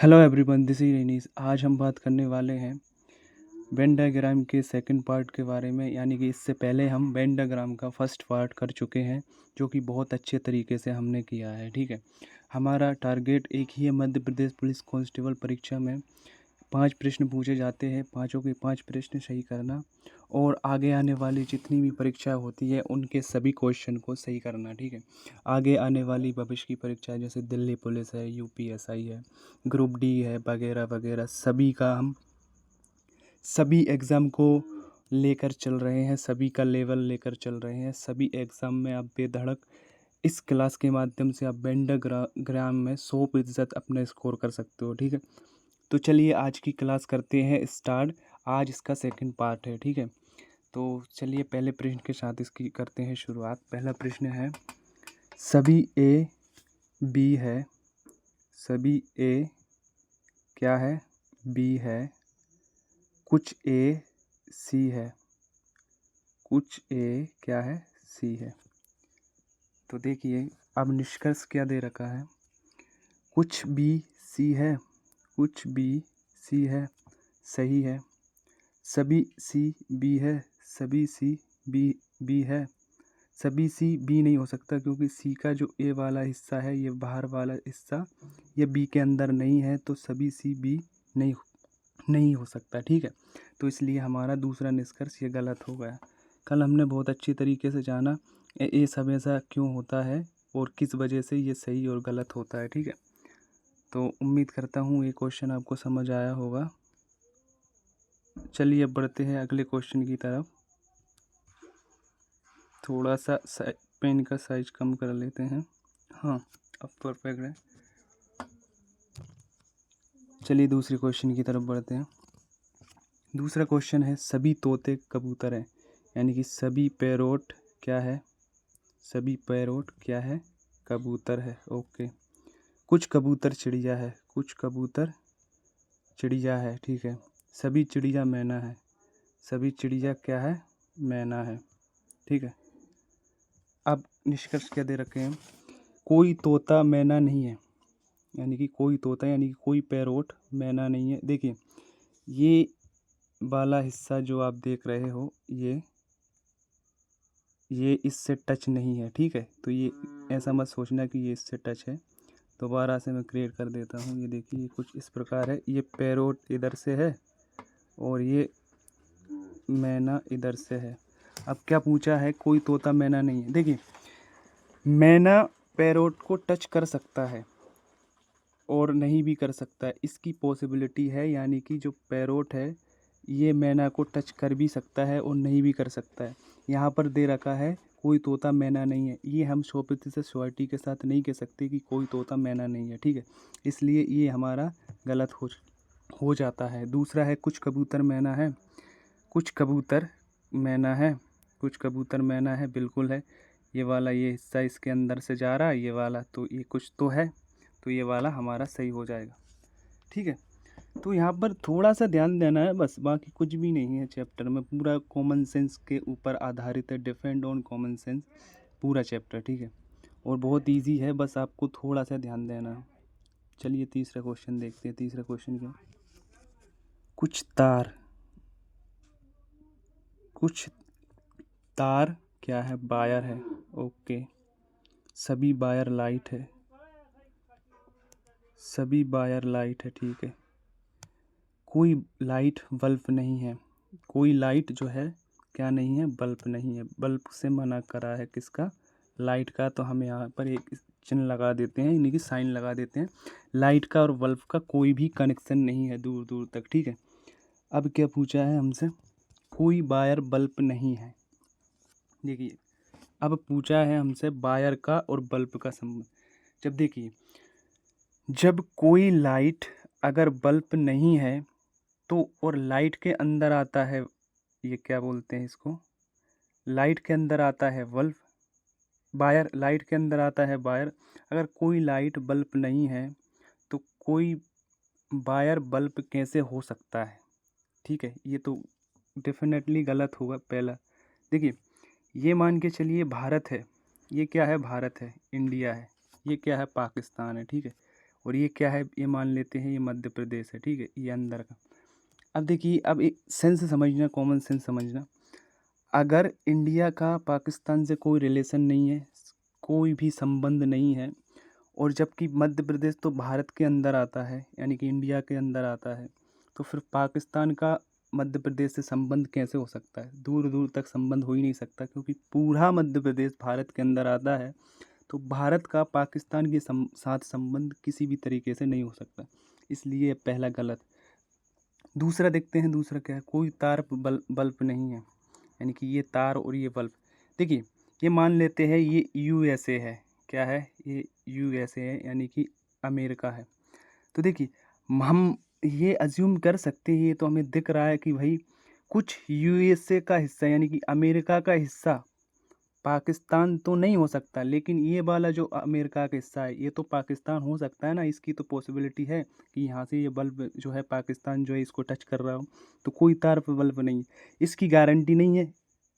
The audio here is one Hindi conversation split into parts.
हेलो एवरीवन, दिस इज रेनीस। आज हम बात करने वाले हैं वेन डायग्राम के सेकंड पार्ट के बारे में। यानी कि इससे पहले हम वेन डायग्राम का फर्स्ट पार्ट कर चुके हैं, जो कि बहुत अच्छे तरीके से हमने किया है। ठीक है, हमारा टारगेट एक ही है। मध्य प्रदेश पुलिस कांस्टेबल परीक्षा में 5 प्रश्न पूछे जाते हैं, पाँचों के 5 प्रश्न सही करना, और आगे आने वाली जितनी भी परीक्षा होती है उनके सभी क्वेश्चन को सही करना। ठीक है, आगे आने वाली भविष्य की परीक्षा जैसे दिल्ली पुलिस है, यूपीएसआई है, ग्रुप डी है, वगैरह वगैरह, सभी का हम सभी एग्ज़ाम को लेकर चल रहे हैं, सभी का लेवल लेकर चल रहे हैं। सभी एग्ज़ाम में आप बेधड़क इस क्लास के माध्यम से आप वेन डायग्राम में 100% अपना स्कोर कर सकते हो। ठीक है, तो चलिए आज की क्लास करते हैं स्टार्ट। आज इसका सेकंड पार्ट है। ठीक है, तो चलिए पहले प्रश्न के साथ इसकी करते हैं शुरुआत। पहला प्रश्न है, सभी ए बी है, सभी ए क्या है, बी है, कुछ ए सी है, कुछ ए क्या है, सी है। तो देखिए अब निष्कर्ष क्या दे रखा है, कुछ बी सी है, कुछ बी सी है, सही है। सभी सी बी है, सभी सी बी बी है। सभी सी बी नहीं हो सकता, क्योंकि सी का जो ए वाला हिस्सा है, ये बाहर वाला हिस्सा, ये बी के अंदर नहीं है, तो सभी सी बी नहीं हो सकता। ठीक है, तो इसलिए हमारा दूसरा निष्कर्ष ये गलत हो गया। कल हमने बहुत अच्छी तरीके से जाना ये सब ऐसा क्यों होता है और किस वजह से ये सही और गलत होता है। ठीक है, तो उम्मीद करता हूँ ये क्वेश्चन आपको समझ आया होगा। चलिए अब बढ़ते हैं अगले क्वेश्चन की तरफ। थोड़ा सा पेन का साइज कम कर लेते हैं। हाँ, अब परफेक्ट है। चलिए दूसरे क्वेश्चन की तरफ बढ़ते हैं। दूसरा क्वेश्चन है, सभी तोते कबूतर हैं। यानी कि सभी पैरोट क्या है, सभी पैरोट क्या है, कबूतर है। ओके, कुछ कबूतर चिड़िया है, कुछ कबूतर चिड़िया है। ठीक है, सभी चिड़िया मैना है, सभी चिड़िया क्या है, मैना है। ठीक है, अब निष्कर्ष क्या दे रखे हैं, कोई तोता मैना नहीं है। यानी कि कोई तोता, यानी कि कोई पैरोट मैना नहीं है। देखिए ये वाला हिस्सा जो आप देख रहे हो, ये इससे टच नहीं है। ठीक है, तो ये ऐसा मत सोचना कि ये इससे टच है। दोबारा से मैं क्रिएट कर देता हूँ। ये देखिए कुछ इस प्रकार है, ये पैरोट इधर से है और ये मैना इधर से है। अब क्या पूछा है, कोई तोता मैना नहीं है। देखिए मैना पैरोट को टच कर सकता है और नहीं भी कर सकता है, इसकी पॉसिबिलिटी है। यानी कि जो पैरोट है ये मैना को टच कर भी सकता है और नहीं भी कर सकता है। यहाँ पर दे रखा है कोई तोता मैना नहीं है, ये हम 100% श्योरिटी के साथ नहीं कह सकते कि कोई तोता मैना नहीं है। ठीक है, इसलिए ये हमारा गलत हो जाता है। दूसरा है, कुछ कबूतर मैना है, कुछ कबूतर मैना है, कुछ कबूतर मैना है, बिल्कुल है। ये वाला ये हिस्सा इसके अंदर से जा रहा है, ये वाला, तो ये कुछ तो है, तो ये वाला हमारा सही हो जाएगा। ठीक है, तो यहाँ पर थोड़ा सा ध्यान देना है बस, बाकी कुछ भी नहीं है। चैप्टर में पूरा कॉमन सेंस के ऊपर आधारित है, डिपेंड ऑन कॉमन सेंस पूरा चैप्टर। ठीक है, और बहुत इजी है, बस आपको थोड़ा सा ध्यान देना है। चलिए तीसरा क्वेश्चन देखते हैं। तीसरा क्वेश्चन क्या, कुछ तार, कुछ तार क्या है, वायर है। ओके, सभी वायर लाइट है, सभी वायर लाइट है। ठीक है, कोई लाइट बल्ब नहीं है, कोई लाइट जो है क्या नहीं है, बल्ब नहीं है। बल्ब से मना करा है किसका, लाइट का। तो हम यहाँ पर एक चिन्ह लगा देते हैं, यानी कि साइन लगा देते हैं। लाइट का और बल्ब का कोई भी कनेक्शन नहीं है दूर दूर तक। ठीक है, अब क्या पूछा है हमसे, कोई वायर बल्ब नहीं है। देखिए अब पूछा है हमसे वायर का और बल्ब का संबंध। जब देखिए, जब कोई लाइट अगर बल्ब नहीं है तो, और लाइट के अंदर आता है, ये क्या बोलते हैं इसको, लाइट के अंदर आता है बल्ब, वायर, लाइट के अंदर आता है वायर। अगर कोई लाइट बल्ब नहीं है तो कोई वायर बल्ब कैसे हो सकता है। ठीक है, ये तो डेफिनेटली गलत होगा पहला। देखिए ये मान के चलिए भारत है, ये क्या है, भारत है, इंडिया है, ये क्या है, पाकिस्तान है। ठीक है, और ये क्या है, ये मान लेते हैं ये मध्य प्रदेश है, ठीक है, ये अंदर का। अब देखिए, अब एक सेंस समझना, कॉमन सेंस समझना, अगर इंडिया का पाकिस्तान से कोई रिलेशन नहीं है, कोई भी संबंध नहीं है, और जबकि मध्य प्रदेश तो भारत के अंदर आता है, यानी कि इंडिया के अंदर आता है, तो फिर पाकिस्तान का मध्य प्रदेश से संबंध कैसे हो सकता है? दूर दूर तक संबंध हो ही नहीं सकता, क्योंकि पूरा मध्य प्रदेश भारत के अंदर आता है, तो भारत का पाकिस्तान के साथ संबंध किसी भी तरीके से नहीं हो सकता, इसलिए पहला गलत। दूसरा देखते हैं, दूसरा क्या है, कोई तार बल्ब नहीं है, यानी कि ये तार और ये बल्ब। देखिए, ये मान लेते हैं ये यूएसए है, क्या है ये, यूएसए है, यानी कि अमेरिका है। तो देखिए, हम ये अज्यूम कर सकते हैं, ये तो हमें दिख रहा है कि भाई कुछ यूएसए का हिस्सा यानी कि अमेरिका का हिस्सा पाकिस्तान तो नहीं हो सकता, लेकिन ये वाला जो अमेरिका का हिस्सा है ये तो पाकिस्तान हो सकता है ना, इसकी तो पॉसिबिलिटी है कि यहाँ से ये बल्ब जो है पाकिस्तान जो है इसको टच कर रहा हो। तो कोई तार पे बल्ब नहीं, इसकी गारंटी नहीं है,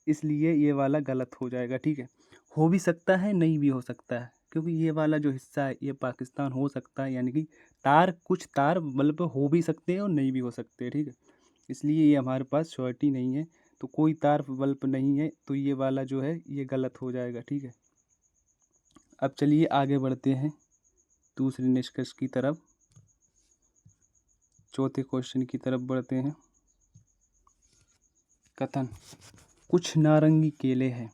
इसलिए ये वाला गलत हो जाएगा, ठीक है। हो भी सकता है, नहीं भी हो सकता है, क्योंकि ये वाला जो हिस्सा है ये पाकिस्तान हो सकता है, यानी कि कुछ तार बल्ब हो भी सकते हैं और नहीं भी हो सकते, ठीक है। इसलिए ये हमारे पास श्योरिटी नहीं है, तो कोई तार बल्ब नहीं है, तो ये वाला जो है ये गलत हो जाएगा, ठीक है। अब चलिए आगे बढ़ते हैं दूसरे निष्कर्ष की तरफ, चौथे क्वेश्चन की तरफ बढ़ते हैं। कथन, कुछ नारंगी केले हैं,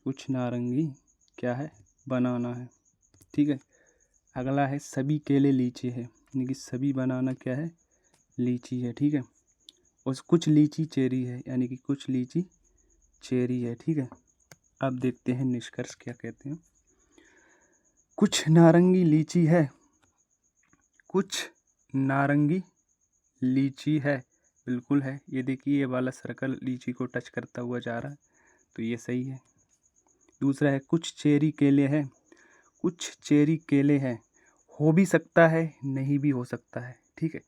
कुछ नारंगी क्या है, बनाना है, ठीक है। अगला है सभी केले लीची है, यानी कि सभी बनाना क्या है, लीची है, ठीक है। और कुछ लीची चेरी है, यानी कि कुछ लीची चेरी है, ठीक है। अब देखते हैं निष्कर्ष क्या कहते हैं। कुछ नारंगी लीची है, कुछ नारंगी लीची है, बिल्कुल है। ये देखिए, ये वाला सर्कल लीची को टच करता हुआ जा रहा है, तो ये सही है। दूसरा है कुछ चेरी केले हैं, कुछ चेरी केले हैं, हो भी सकता है, नहीं भी हो सकता है, ठीक है।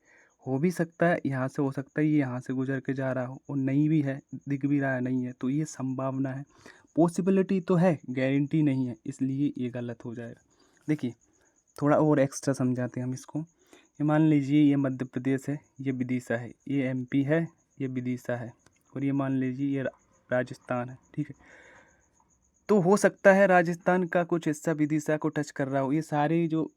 हो भी सकता है, यहाँ से हो सकता है ये यहाँ से गुजर के जा रहा हो, और नहीं भी है, दिख भी रहा है नहीं है, तो ये संभावना है, पॉसिबिलिटी तो है, गारंटी नहीं है, इसलिए ये गलत हो जाएगा। देखिए, थोड़ा और एक्स्ट्रा समझाते हैं हम इसको। ये मान लीजिए ये मध्य प्रदेश है, ये विदिशा है, ये एमपी है, ये विदिशा है, और ये मान लीजिए ये राजस्थान है, ठीक है। तो हो सकता है राजस्थान का कुछ हिस्सा विदिशा को टच कर रहा हो। ये सारे जो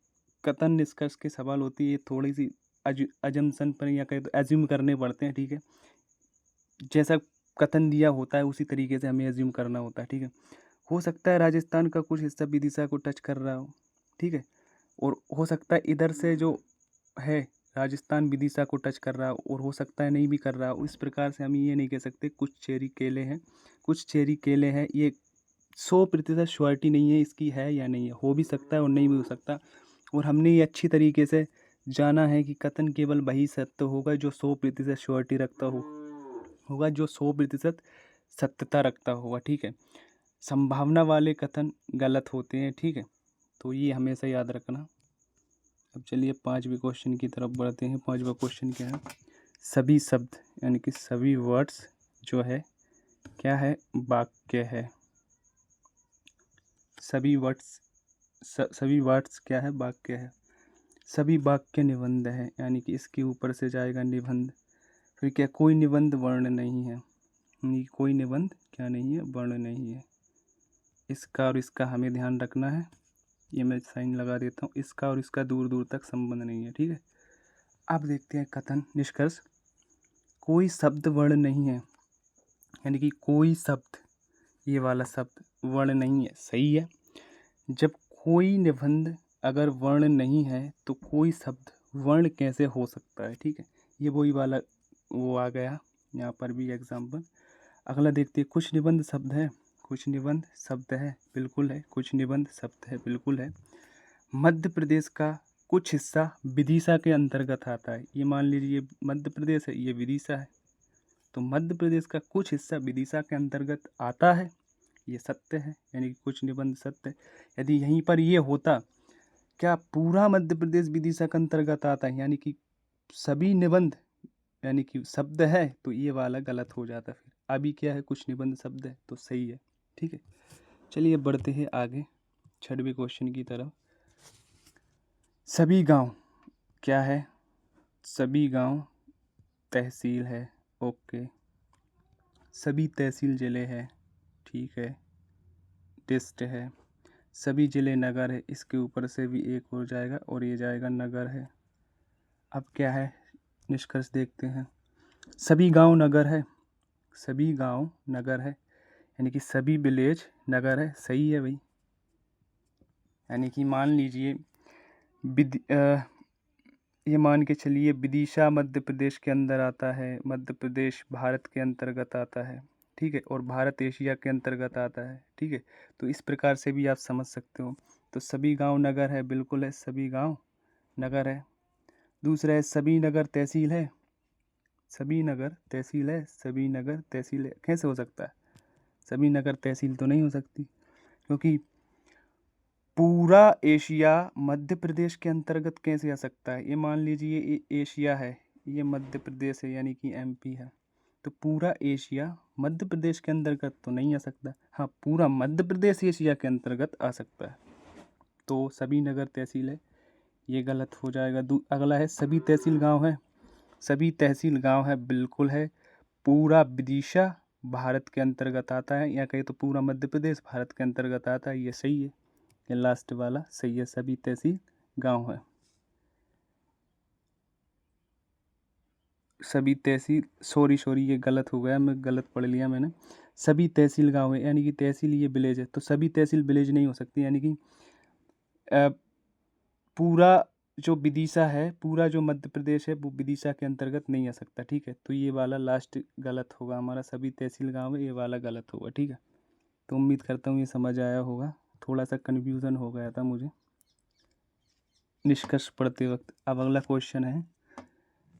कथन निष्कर्ष के सवाल होती है, ये थोड़ी सी अजम्पशन पर या कहीं तो एज्यूम करने पड़ते हैं, ठीक है। जैसा कथन दिया होता है उसी तरीके से हमें एज्यूम करना होता है, ठीक है। हो सकता है राजस्थान का कुछ हिस्सा विदिशा को टच कर रहा हो, ठीक है। और हो सकता है इधर से जो है राजस्थान विदिशा को टच कर रहा हो, और हो सकता है नहीं भी कर रहा हो। इस प्रकार से हम ये नहीं कह सकते कुछ चेरी केले हैं, कुछ चेरी केले हैं, ये 100% श्योरिटी नहीं है इसकी, है या नहीं है, हो भी सकता है और नहीं भी हो सकता। और हमने ये अच्छी तरीके से जाना है कि कथन केवल वही सत्य होगा जो 100% श्योरिटी रखता होगा, जो 100% सत्यता रखता होगा, ठीक है। संभावना वाले कथन गलत होते हैं, ठीक है, तो ये हमेशा याद रखना। अब चलिए 5वें क्वेश्चन की तरफ बढ़ते हैं। 5वां क्वेश्चन क्या है, सभी शब्द यानी कि सभी वर्ड्स जो है क्या है, वाक्य है। सभी वर्ड्स क्या है, वाक्य है। सभी वाक्य निबंध है, यानी कि इसके ऊपर से जाएगा निबंध। फिर क्या, कोई निबंध वर्ण नहीं है, यानी कोई निबंध क्या नहीं है, वर्ण नहीं है। इसका और इसका हमें ध्यान रखना है, ये मैं साइन लगा देता हूँ। इसका और इसका दूर दूर तक संबंध नहीं है, ठीक है। अब देखते हैं कथन निष्कर्ष, कोई शब्द वर्ण नहीं है, यानी कि कोई शब्द, ये वाला शब्द वर्ण नहीं है, सही है। जब कोई निबंध अगर वर्ण नहीं है तो कोई शब्द वर्ण कैसे हो सकता है, ठीक है। ये वही वाला वो आ गया यहाँ पर भी एग्जाम्पल। अगला देखते हैं, कुछ निबंध शब्द है, कुछ निबंध शब्द है, बिल्कुल है, कुछ निबंध शब्द है, बिल्कुल है। मध्य प्रदेश का कुछ हिस्सा विदिशा के अंतर्गत आता है। ये मान लीजिए ये मध्य प्रदेश है, ये विदिशा है, तो मध्य प्रदेश का कुछ हिस्सा विदिशा के अंतर्गत आता है, ये सत्य है, यानी कि कुछ निबंध सत्य है। यदि यहीं पर ये होता, क्या पूरा मध्य प्रदेश विदिशा के अंतर्गत आता है, यानी कि सभी निबंध यानी कि शब्द है, तो ये वाला गलत हो जाता। फिर अभी क्या है, कुछ निबंध शब्द है, तो सही है, ठीक है। चलिए बढ़ते हैं आगे 6वें क्वेश्चन की तरफ। सभी गांव क्या है? सभी गांव तहसील है। ओके। सभी तहसील ज़िले है। ठीक है। टेस्ट है। सभी ज़िले नगर है। इसके ऊपर से भी एक हो जाएगा और ये जाएगा नगर है। अब क्या है निष्कर्ष देखते हैं। सभी गांव नगर है। सभी गांव नगर है यानी कि सभी विलेज नगर है। सही है भाई। यानी कि मान लीजिए ये मान के चलिए विदिशा मध्य प्रदेश के अंदर आता है, मध्य प्रदेश भारत के अंतर्गत आता है। ठीक है। और भारत एशिया के अंतर्गत आता है। ठीक है। तो इस प्रकार से भी आप समझ सकते हो। तो सभी गांव नगर है, बिल्कुल है, सभी गांव नगर है। दूसरा है सभी नगर तहसील है। सभी नगर तहसील है। सभी नगर तहसील है कैसे हो सकता है? सभी नगर तहसील तो नहीं हो सकती, क्योंकि पूरा एशिया मध्य प्रदेश के अंतर्गत कैसे आ सकता है? ये मान लीजिए ये एशिया है, ये मध्य प्रदेश है यानी कि एमपी है। तो पूरा एशिया मध्य प्रदेश के अंतर्गत तो नहीं आ सकता। हाँ, पूरा मध्य प्रदेश एशिया के अंतर्गत आ सकता है। तो सभी नगर तहसील है, ये गलत हो जाएगा। अगला है सभी तहसील गांव है। सभी तहसील गांव है, बिल्कुल है। पूरा विदिशा भारत के अंतर्गत आता है, या कहीं तो पूरा मध्य प्रदेश भारत के अंतर्गत आता है। ये सही है। ये लास्ट वाला सही है, सभी तहसील गांव है। सभी तहसील सॉरी ये गलत हो गया, मैं गलत पढ़ लिया मैंने। सभी तहसील गांव है यानी कि तहसील ये विलेज है, तो सभी तहसील विलेज नहीं हो सकती। यानी कि पूरा जो विदिशा है, पूरा जो मध्य प्रदेश है वो विदिशा के अंतर्गत नहीं आ सकता। ठीक है। तो ये वाला लास्ट गलत होगा हमारा, सभी तहसील गांव है, ये वाला गलत होगा। ठीक है। तो उम्मीद करता हूँ ये समझ आया होगा। थोड़ा सा कन्फ्यूज़न हो गया था मुझे निष्कर्ष पढ़ते वक्त। अब अगला क्वेश्चन है,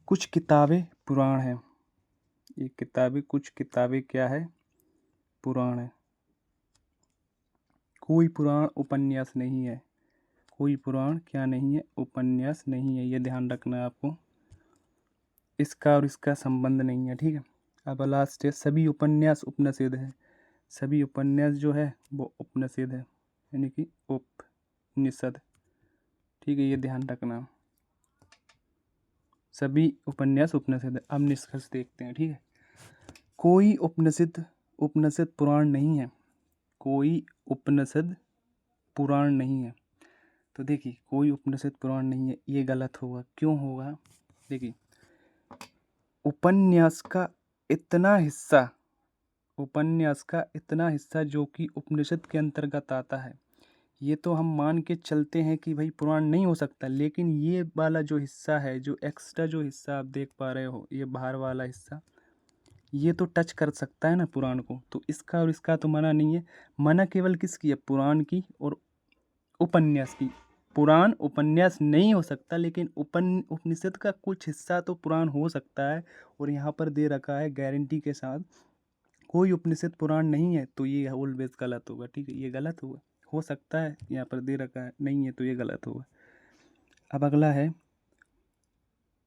कुछ किताबें पुराण हैं। ये किताबें, कुछ किताबें क्या है? पुराण है। कोई पुराण उपन्यास नहीं है। कोई पुराण क्या नहीं है? उपन्यास नहीं है। ये ध्यान रखना है आपको। इसका और इसका संबंध नहीं है। ठीक है। अब लास्ट है, सभी उपन्यास उपनिषद है। सभी उपन्यास जो है वो उपनिषद है यानी कि उपनिषद। ठीक है। ये ध्यान रखना, सभी उपन्यास उपनिषद है। अब निष्कर्ष देखते हैं। ठीक है। कोई उपनिषद उपनिषद पुराण नहीं है। कोई उपनिषद पुराण नहीं है। तो देखिए, कोई उपनिषद पुराण नहीं है, ये गलत होगा। क्यों होगा? देखिए, उपन्यास का इतना हिस्सा उपन्यास का इतना हिस्सा जो कि उपनिषद के अंतर्गत आता है, ये तो हम मान के चलते हैं कि भाई पुराण नहीं हो सकता। लेकिन ये वाला जो हिस्सा है, जो एक्स्ट्रा जो हिस्सा आप देख पा रहे हो, ये बाहर वाला हिस्सा, ये तो टच कर सकता है ना पुराण को। तो इसका और इसका तो मना नहीं है। मना केवल किसकी है? पुराण की और उपन्यास की। पुराण उपन्यास नहीं हो सकता, लेकिन उपनिषद का कुछ हिस्सा तो पुराण हो सकता है। और यहाँ पर दे रखा है गारंटी के साथ, कोई उपनिषद पुराण नहीं है, तो ये ऑलवेज गलत होगा। ठीक है। ये गलत होगा। हो सकता है यहाँ पर दे रखा है, नहीं है तो ये गलत होगा। अब अगला है,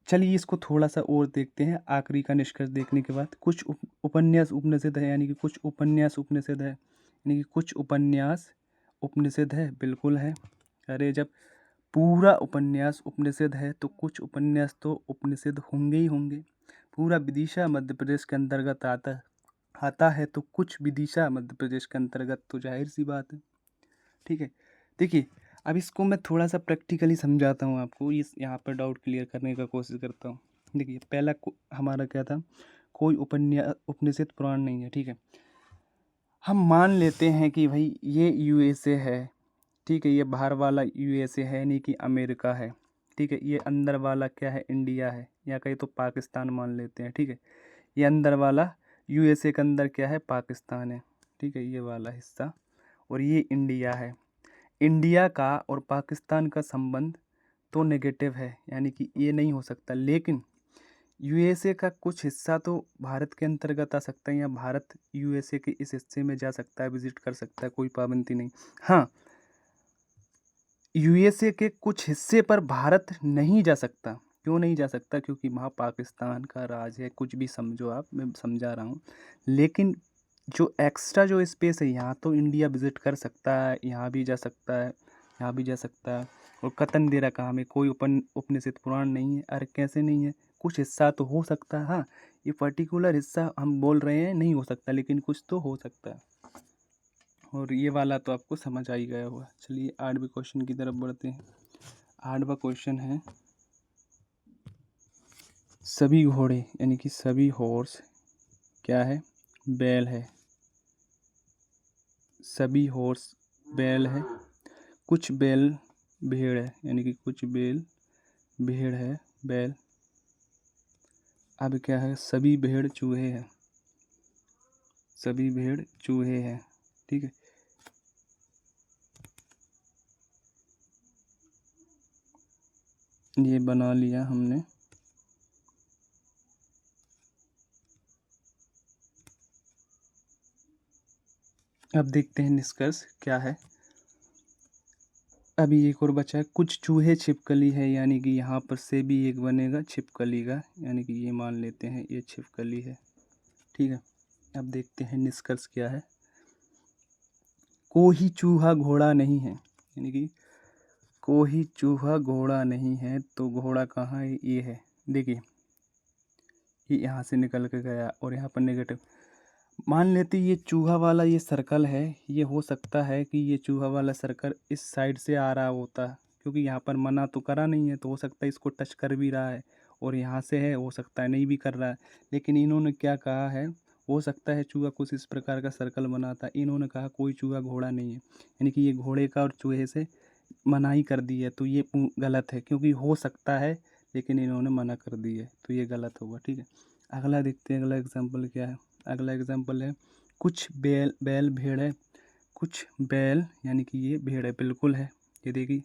चलिए इसको थोड़ा सा और देखते हैं आखिरी का निष्कर्ष देखने के बाद। कुछ उपन्यास उपनिषद है यानी कि कुछ उपन्यास उपनिषद है यानी कि कुछ उपन्यास उपनिषद है, बिल्कुल है। अरे जब पूरा उपन्यास उपनिषद है तो कुछ उपन्यास तो उपनिषद होंगे ही होंगे। पूरा विदिशा मध्य प्रदेश के अंतर्गत आता है तो कुछ विदिशा मध्य प्रदेश के अंतर्गत, तो जाहिर सी बात है। ठीक है। देखिए, अब इसको मैं थोड़ा सा प्रैक्टिकली समझाता हूँ आपको, इस यहाँ पर डाउट क्लियर करने का कोशिश करता हूँ। देखिए, पहला हमारा क्या था? कोई उपनिषद पुराण नहीं है। ठीक है। हम मान लेते हैं कि भाई ये यूएसए है। ठीक है। ये बाहर वाला यूएसए है नहीं कि अमेरिका है। ठीक है। ये अंदर वाला क्या है? इंडिया है, या कहीं तो पाकिस्तान मान लेते हैं। ठीक है। ये अंदर वाला यूएसए के अंदर क्या है? पाकिस्तान है। ठीक है। ये वाला हिस्सा, और ये इंडिया है। इंडिया का और पाकिस्तान का संबंध तो नेगेटिव है, यानी कि ये नहीं हो सकता। लेकिन यूएसए का कुछ हिस्सा तो भारत के अंतर्गत आ सकता है, या भारत यूएसए के इस हिस्से में जा सकता है, विजिट कर सकता है, कोई पाबंदी नहीं। हाँ, यूएसए के कुछ हिस्से पर भारत नहीं जा सकता। क्यों नहीं जा सकता? क्योंकि वहाँ पाकिस्तान का राज है। कुछ भी समझो आप, मैं समझा रहा हूँ। लेकिन जो एक्स्ट्रा जो स्पेस है, यहाँ तो इंडिया विजिट कर सकता है, यहाँ भी जा सकता है, यहाँ भी जा सकता है। और कथन दे रखा हमें कोई उपनिषद पुराण नहीं है। अरे कैसे नहीं है, कुछ हिस्सा तो हो सकता है। हाँ, ये पर्टिकुलर हिस्सा हम बोल रहे हैं नहीं हो सकता, लेकिन कुछ तो हो सकता है। और ये वाला तो आपको समझ आ ही गया होगा। चलिए 8वें क्वेश्चन की तरफ बढ़ते हैं। 8वां क्वेश्चन है, सभी घोड़े यानी कि सभी हॉर्स क्या है, बैल है। सभी हॉर्स बैल है, कुछ बैल भेड़ है, यानी कि कुछ बैल भेड़ है, बैल। अब क्या है, सभी भेड़ चूहे हैं, सभी भेड़ चूहे हैं, ठीक है। ये बना लिया हमने। अब देखते हैं निष्कर्ष क्या है। अभी एक और बचा है, कुछ चूहे छिपकली है, यानी कि यहाँ पर से भी एक बनेगा छिपकली का, यानी कि ये मान लेते हैं ये छिपकली है, ठीक है। अब देखते हैं निष्कर्ष क्या है। कोई चूहा घोड़ा नहीं है, यानी कि कोई चूहा घोड़ा नहीं है, तो घोड़ा कहाँ है, ये है। देखिए ये यहाँ से निकल के गया और यहाँ पर नेगेटिव। मान लेते ये चूहा वाला ये सर्कल है, ये हो सकता है कि ये चूहा वाला सर्कल इस साइड से आ रहा होता, क्योंकि यहाँ पर मना तो करा नहीं है, तो हो सकता है इसको टच कर भी रहा है, और यहाँ से है, हो सकता है नहीं भी कर रहा है। लेकिन इन्होंने क्या कहा है, हो सकता है चूहा कुछ इस प्रकार का सर्कल बनाता, इन्होंने कहा कोई चूहा घोड़ा नहीं है, यानी कि ये घोड़े का और चूहे से मनाही कर दी है, तो ये गलत है, क्योंकि हो सकता है लेकिन इन्होंने मना कर दी है, तो ये गलत होगा, ठीक है। अगला देखते हैं, अगला एग्जाम्पल क्या है। अगला एग्जाम्पल है, कुछ बैल भेड़ है, कुछ बैल यानी कि ये भेड़ है, बिल्कुल है। ये देखिए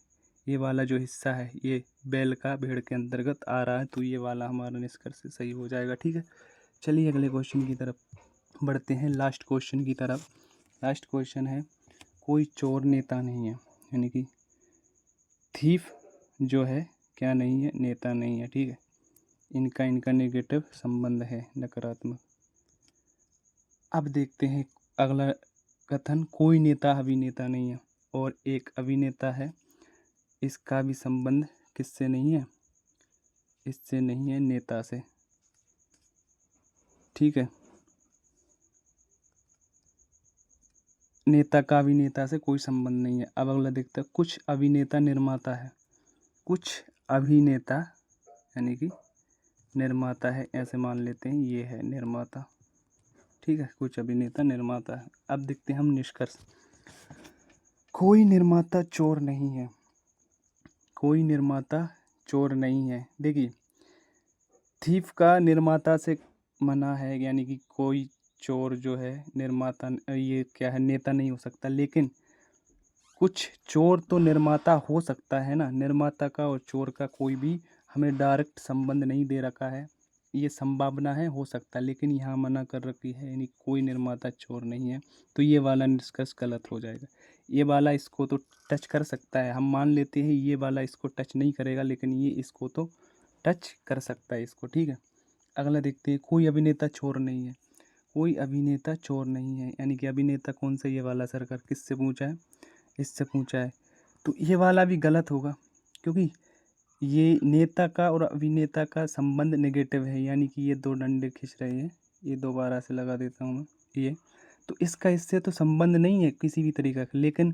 ये वाला जो हिस्सा है ये बैल का भेड़ के अंतर्गत आ रहा है, तो ये वाला हमारा निष्कर्ष से सही हो जाएगा, ठीक है। चलिए अगले क्वेश्चन की तरफ बढ़ते हैं, लास्ट क्वेश्चन की तरफ। लास्ट क्वेश्चन है, कोई चोर नेता नहीं है, यानी कि थीफ जो है क्या नहीं है, नेता नहीं है, ठीक है। इनका नेगेटिव संबंध है, नकारात्मक। अब देखते हैं अगला कथन, कोई नेता अभिनेता नहीं है, और एक अभिनेता है, इसका भी संबंध किससे नहीं है, इससे नहीं है, नेता से, ठीक है। नेता का अभिनेता से कोई संबंध नहीं है। अब अगला देखते हैं, कुछ अभिनेता निर्माता है, कुछ अभिनेता यानी कि निर्माता है, ऐसे मान लेते हैं ये है निर्माता, ठीक है। कुछ अभिनेता निर्माता है। अब देखते हैं हम निष्कर्ष। कोई निर्माता चोर नहीं है, कोई निर्माता चोर नहीं है। देखिए थीफ का निर्माता से मना है, यानी कि कोई चोर जो है निर्माता, ये क्या है, नेता नहीं हो सकता। लेकिन कुछ चोर तो निर्माता हो सकता है ना, निर्माता का और चोर का कोई भी हमें डायरेक्ट संबंध नहीं दे रखा है, ये संभावना है, हो सकता है, लेकिन यहाँ मना कर रखी है, यानी कोई निर्माता चोर नहीं है, तो ये वाला निष्कर्ष गलत हो जाएगा। ये वाला इसको तो टच कर सकता है, हम मान लेते हैं ये वाला इसको टच नहीं करेगा, लेकिन ये इसको तो टच कर सकता है इसको, ठीक है। अगला देखते हैं, कोई अभिनेता चोर नहीं है, कोई अभिनेता चोर नहीं है, यानी कि अभिनेता कौन सा, ये वाला सर्कल किससे पूछा है, इससे पूछा है, तो ये वाला भी गलत होगा, क्योंकि ये नेता का और अभिनेता का संबंध नेगेटिव है, यानी कि ये दो डंडे खींच रहे हैं, ये दोबारा से लगा देता हूँ मैं, ये तो इसका इससे तो संबंध नहीं है किसी भी तरीका का। लेकिन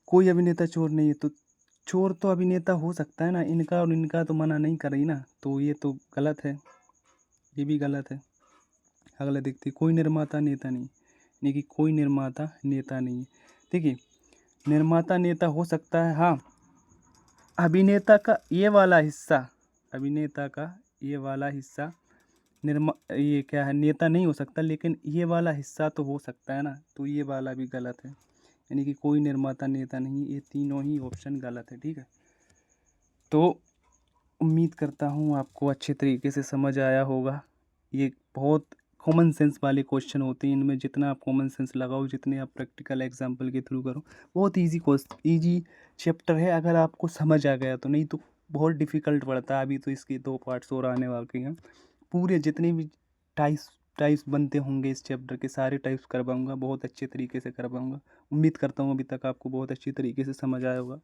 कोई अभिनेता चोर नहीं है, तो चोर तो अभिनेता हो सकता है ना, इनका और इनका तो मना नहीं कर रही ना, तो ये तो गलत है, ये भी गलत है। अगला देखते, कोई निर्माता नेता नहीं, यानी कि कोई निर्माता नेता नहीं है। देखिए निर्माता नेता हो सकता है, हाँ, अभिनेता का ये वाला हिस्सा, अभिनेता का ये वाला हिस्सा ये क्या है, नेता नहीं हो सकता, लेकिन ये वाला हिस्सा तो हो सकता है ना, तो ये वाला भी गलत है, यानी कि कोई निर्माता नेता नहीं, ये तीनों ही ऑप्शन गलत है, ठीक है। तो उम्मीद करता हूँ आपको अच्छे तरीके से समझ आया होगा। ये बहुत कॉमन सेंस वाले क्वेश्चन होते हैं, इनमें जितना आप कॉमन सेंस लगाओ, जितने आप प्रैक्टिकल एग्जांपल के थ्रू करो, बहुत इजी चैप्टर है अगर आपको समझ आ गया तो, नहीं तो बहुत डिफ़िकल्ट पड़ता है। अभी तो इसके 2 पार्ट्स और आने वाले हैं, पूरे जितने भी टाइप्स टाइप्स बनते होंगे इस चैप्टर के सारे टाइप्स करवाऊँगा, बहुत अच्छे तरीके से करवाऊँगा। उम्मीद करता हूँ अभी तक आपको बहुत अच्छी तरीके से समझ आया होगा।